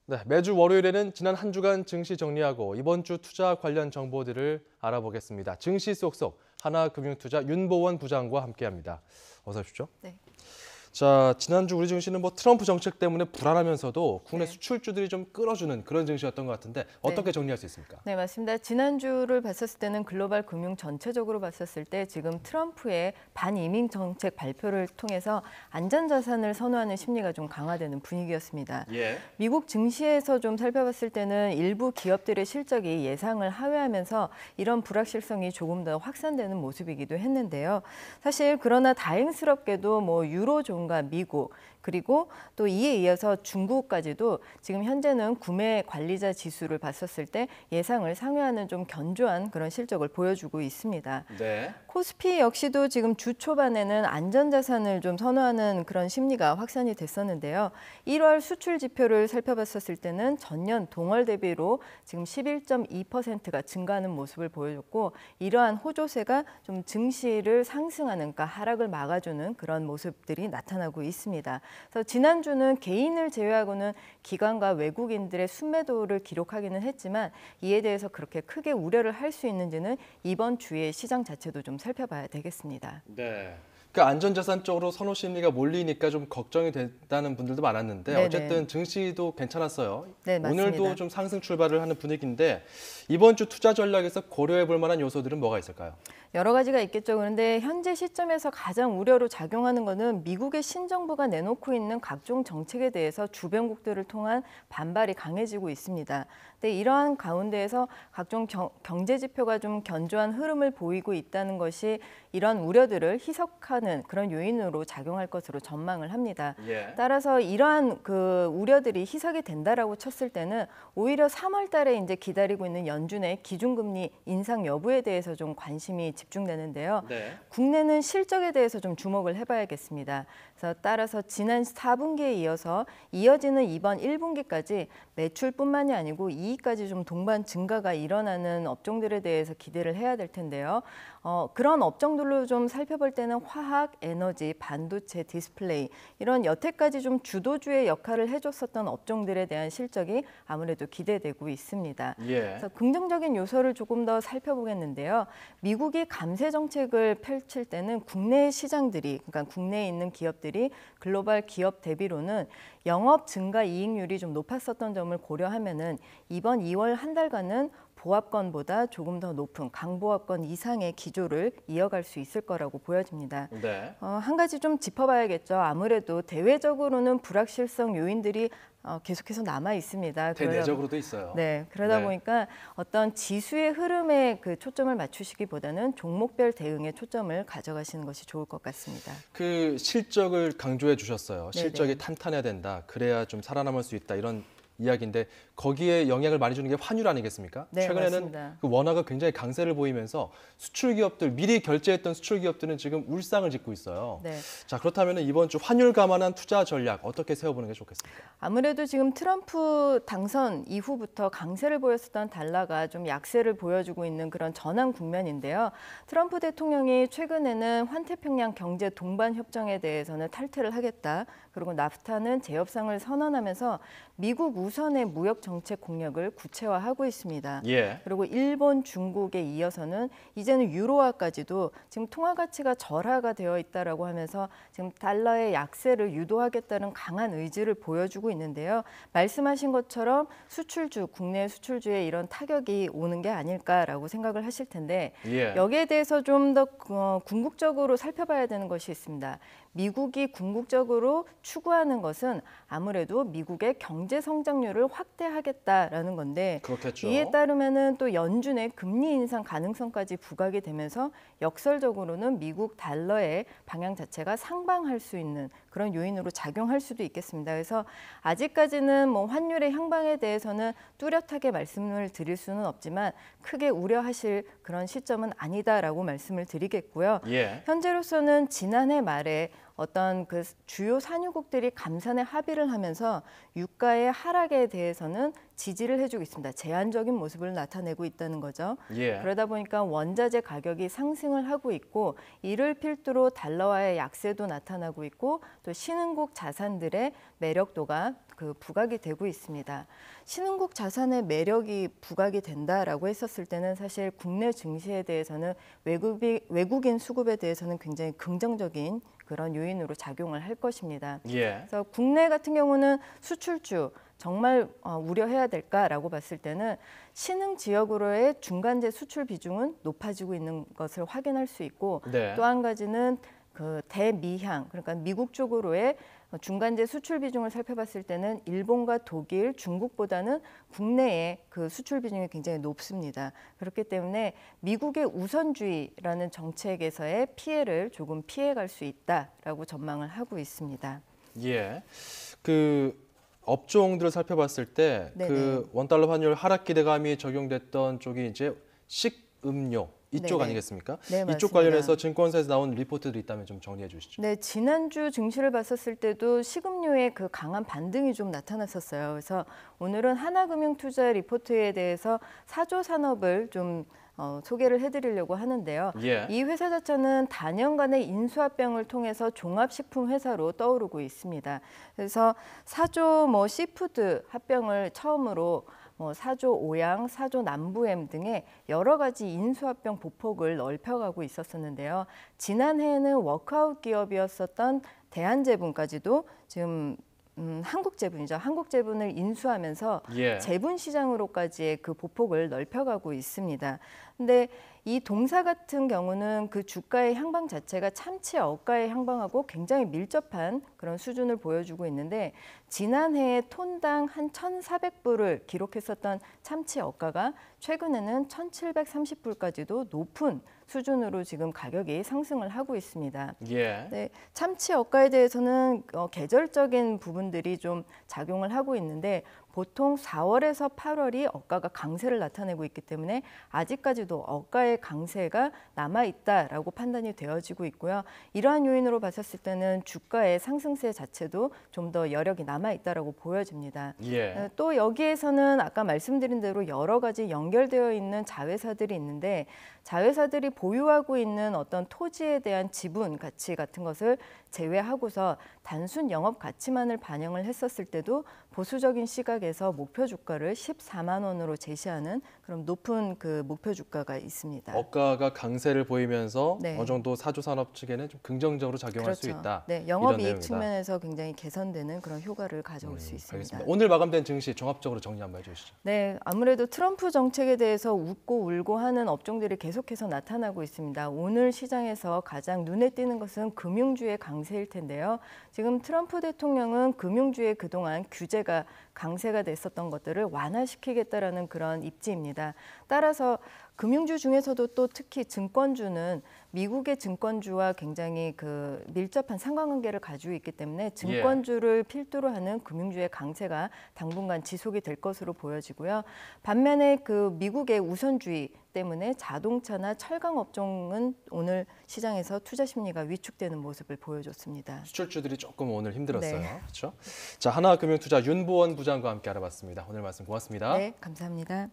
네, 매주 월요일에는 지난 한 주간 증시 정리하고 이번 주 투자 관련 정보들을 알아보겠습니다. 증시 쏙쏙 하나금융투자 윤보원 부장과 함께합니다. 어서 오십시오. 네. 자, 지난주 우리 증시는 트럼프 정책 때문에 불안하면서도 국내 네. 수출주들이 좀 끌어주는 그런 증시였던 것 같은데 어떻게 정리할 수 있습니까? 네, 맞습니다. 지난주를 봤었을 때는 글로벌 금융 전체적으로 봤었을 때 지금 트럼프의 반이민 정책 발표를 통해서 안전자산을 선호하는 심리가 좀 강화되는 분위기였습니다. 예. 미국 증시에서 좀 살펴봤을 때는 일부 기업들의 실적이 예상을 하회하면서 이런 불확실성이 조금 더 확산되는 모습이기도 했는데요. 사실 그러나 다행스럽게도 유로존과 미국 그리고 또 이에 이어서 중국까지도 지금 현재는 구매 관리자 지수를 봤었을 때 예상을 상회하는 좀 견조한 그런 실적을 보여주고 있습니다. 네. 코스피 역시도 지금 주 초반에는 안전자산을 좀 선호하는 그런 심리가 확산이 됐었는데요. 1월 수출 지표를 살펴봤었을 때는 전년 동월 대비로 지금 11.2%가 증가하는 모습을 보여줬고 이러한 호조세가 좀 증시를 상승하는, 그러니까 하락을 막아주는 그런 모습들이 나타나고 있습니다. 그래서 지난주는 개인을 제외하고는 기관과 외국인들의 순매도를 기록하기는 했지만 이에 대해서 그렇게 크게 우려를 할 수 있는지는 이번 주의 시장 자체도 좀 살펴봐야 되겠습니다. 네. 그 안전자산 쪽으로 선호 심리가 몰리니까 좀 걱정이 된다는 분들도 많았는데 네네. 어쨌든 증시도 괜찮았어요. 네, 맞습니다. 오늘도 좀 상승 출발을 하는 분위기인데 이번 주 투자 전략에서 고려해 볼 만한 요소들은 뭐가 있을까요? 여러 가지가 있겠죠. 그런데 현재 시점에서 가장 우려로 작용하는 것은 미국의 신정부가 내놓고 있는 각종 정책에 대해서 주변국들을 통한 반발이 강해지고 있습니다. 근데 이러한 가운데에서 각종 경제 지표가 좀 견조한 흐름을 보이고 있다는 것이 이런 우려들을 희석하는 그런 요인으로 작용할 것으로 전망을 합니다. 예. 따라서 이러한 그 우려들이 희석이 된다라고 쳤을 때는 오히려 3월 달에 이제 기다리고 있는 연준의 기준금리 인상 여부에 대해서 좀 관심이 집중되는데요. 네. 국내는 실적에 대해서 좀 주목을 해봐야겠습니다. 그래서 따라서 지난 4분기에 이어서 이어지는 이번 1분기까지 매출뿐만이 아니고 이익까지 좀 동반 증가가 일어나는 업종들에 대해서 기대를 해야 될 텐데요. 그런 업종들로 좀 살펴볼 때는 화학, 에너지, 반도체, 디스플레이 이런 여태까지 좀 주도주의 역할을 해줬었던 업종들에 대한 실적이 아무래도 기대되고 있습니다. 예. 그래서 긍정적인 요소를 조금 더 살펴보겠는데요. 미국이 감세 정책을 펼칠 때는 국내 시장들이, 그러니까 국내에 있는 기업들이 글로벌 기업 대비로는 영업 증가 이익률이 좀 높았었던 점을 고려하면은 이번 2월 한 달간은 보합권보다 조금 더 높은 강보합권 이상의 기조를 이어갈 수 있을 거라고 보여집니다. 네. 한 가지 좀 짚어봐야겠죠. 아무래도 대외적으로는 불확실성 요인들이 계속해서 남아 있습니다. 대내적으로도 있어요. 네, 그러다 네. 보니까 어떤 지수의 흐름에 그 초점을 맞추시기보다는 종목별 대응에 초점을 가져가시는 것이 좋을 것 같습니다. 그 실적을 강조해 주셨어요. 네네. 실적이 탄탄해야 된다. 그래야 좀 살아남을 수 있다. 이런 이야기인데 거기에 영향을 많이 주는 게 환율 아니겠습니까? 네, 최근에는 맞습니다. 그 원화가 굉장히 강세를 보이면서 수출 기업들, 미리 결제했던 수출 기업들은 지금 울상을 짓고 있어요. 네. 자, 그렇다면 이번 주 환율 감안한 투자 전략 어떻게 세워보는 게 좋겠습니까? 아무래도 지금 트럼프 당선 이후부터 강세를 보였었던 달러가 좀 약세를 보여주고 있는 그런 전환 국면인데요. 트럼프 대통령이 최근에는 환태평양 경제 동반 협정에 대해서는 탈퇴를 하겠다. 그리고 나프타는 재협상을 선언하면서 미국 우선의 무역 정책 공약을 구체화하고 있습니다. 예. 그리고 일본, 중국에 이어서는 이제는 유로화까지도 지금 통화 가치가 절하가 되어 있다라고 하면서 지금 달러의 약세를 유도하겠다는 강한 의지를 보여주고 있는데요. 말씀하신 것처럼 수출주, 국내 수출주에 이런 타격이 오는 게 아닐까라고 생각을 하실 텐데 예. 여기에 대해서 좀 더 궁극적으로 살펴봐야 되는 것이 있습니다. 미국이 궁극적으로 추구하는 것은 아무래도 미국의 경제 성장률을 확대하겠다라는 건데 그렇겠죠. 이에 따르면은 또 연준의 금리 인상 가능성까지 부각이 되면서 역설적으로는 미국 달러의 방향 자체가 상방할 수 있는 그런 요인으로 작용할 수도 있겠습니다. 그래서 아직까지는 환율의 향방에 대해서는 뚜렷하게 말씀을 드릴 수는 없지만 크게 우려하실 그런 시점은 아니다라고 말씀을 드리겠고요. 예. 현재로서는 지난해 말에 어떤 그 주요 산유국들이 감산에 합의를 하면서 유가의 하락에 대해서는 지지를 해주고 있습니다. 제한적인 모습을 나타내고 있다는 거죠. 예. 그러다 보니까 원자재 가격이 상승을 하고 있고 이를 필두로 달러와의 약세도 나타나고 있고 또 신흥국 자산들의 매력도가 그 부각이 되고 있습니다. 신흥국 자산의 매력이 부각이 된다라고 했었을 때는 사실 국내 증시에 대해서는 외국인 수급에 대해서는 굉장히 긍정적인 그런 요인으로 작용을 할 것입니다. 예. 그래서 국내 같은 경우는 수출주 정말 우려해야 될까라고 봤을 때는 신흥 지역으로의 중간재 수출 비중은 높아지고 있는 것을 확인할 수 있고 네. 또 한 가지는 그 대미향 그러니까 미국 쪽으로의 중간재 수출 비중을 살펴봤을 때는 일본과 독일, 중국보다는 국내의 그 수출 비중이 굉장히 높습니다. 그렇기 때문에 미국의 우선주의라는 정책에서의 피해를 조금 피해갈 수 있다라고 전망을 하고 있습니다. 예. 그 업종들을 살펴봤을 때 그 원달러 환율 하락 기대감이 적용됐던 쪽이 이제 식음료 이쪽 네네. 아니겠습니까? 네, 이쪽 맞습니다. 관련해서 증권사에서 나온 리포트들이 있다면 좀 정리해 주시죠. 네, 지난주 증시를 봤었을 때도 식음료의 그 강한 반등이 좀 나타났었어요. 그래서 오늘은 하나금융투자 리포트에 대해서 사조 산업을 좀 소개를 해드리려고 하는데요. 예. 이 회사 자체는 다년간의 인수합병을 통해서 종합식품 회사로 떠오르고 있습니다. 그래서 사조 시푸드 합병을 처음으로 사조 오양, 사조 남부엠 등의 여러 가지 인수합병 보폭을 넓혀가고 있었는데요. 지난해에는 워크아웃 기업이었었던 대한제분까지도 지금 한국제분이죠. 한국제분을 인수하면서 예. 제분 시장으로까지의 그 보폭을 넓혀가고 있습니다. 근데 이 동사 같은 경우는 그 주가의 향방 자체가 참치 어가의 향방하고 굉장히 밀접한 그런 수준을 보여주고 있는데 지난해에 톤당 한 1,400불을 기록했었던 참치 어가가 최근에는 1,730불까지도 높은 수준으로 지금 가격이 상승을 하고 있습니다. 예. 네, 참치 어가에 대해서는 계절적인 부분들이 좀 작용을 하고 있는데 보통 4월에서 8월이 어가가 강세를 나타내고 있기 때문에 아직까지도 어가의 강세가 남아있다라고 판단이 되어지고 있고요. 이러한 요인으로 봤었을 때는 주가의 상승세 자체도 좀 더 여력이 남아있다라고 보여집니다. 예. 또 여기에서는 아까 말씀드린 대로 여러 가지 연결되어 있는 자회사들이 있는데 자회사들이 보유하고 있는 어떤 토지에 대한 지분 가치 같은 것을 제외하고서 단순 영업 가치만을 반영을 했었을 때도 보수적인 시각에서 목표 주가를 14만 원으로 제시하는 그런 높은 그 목표 주가가 있습니다. 어가가 강세를 보이면서 네. 어느 정도 사조 산업 측에는 좀 긍정적으로 작용할 수 있다. 네, 이런 영업이익 내용이다. 측면에서 굉장히 개선되는 그런 효과를 가져올 수 있습니다. 알겠습니다. 오늘 마감된 증시 종합적으로 정리 한번 해주시죠. 네, 아무래도 트럼프 정책에 대해서 웃고 울고 하는 업종들이 계속해서 나타나고 있습니다. 오늘 시장에서 가장 눈에 띄는 것은 금융주의 강세일 텐데요. 지금 트럼프 대통령은 금융주의 그동안 규제가 강세가 됐었던 것들을 완화시키겠다라는 그런 입지입니다. 따라서 금융주 중에서도 또 특히 증권주는 미국의 증권주와 굉장히 그 밀접한 상관관계를 가지고 있기 때문에 증권주를 필두로 하는 금융주의 강세가 당분간 지속이 될 것으로 보여지고요. 반면에 그 미국의 우선주의 때문에 자동차나 철강 업종은 오늘 시장에서 투자 심리가 위축되는 모습을 보여줬습니다. 수출주들이 조금 오늘 힘들었어요. 네. 그렇죠? 자, 하나금융투자 윤보원 부장과 함께 알아봤습니다. 오늘 말씀 고맙습니다. 네, 감사합니다.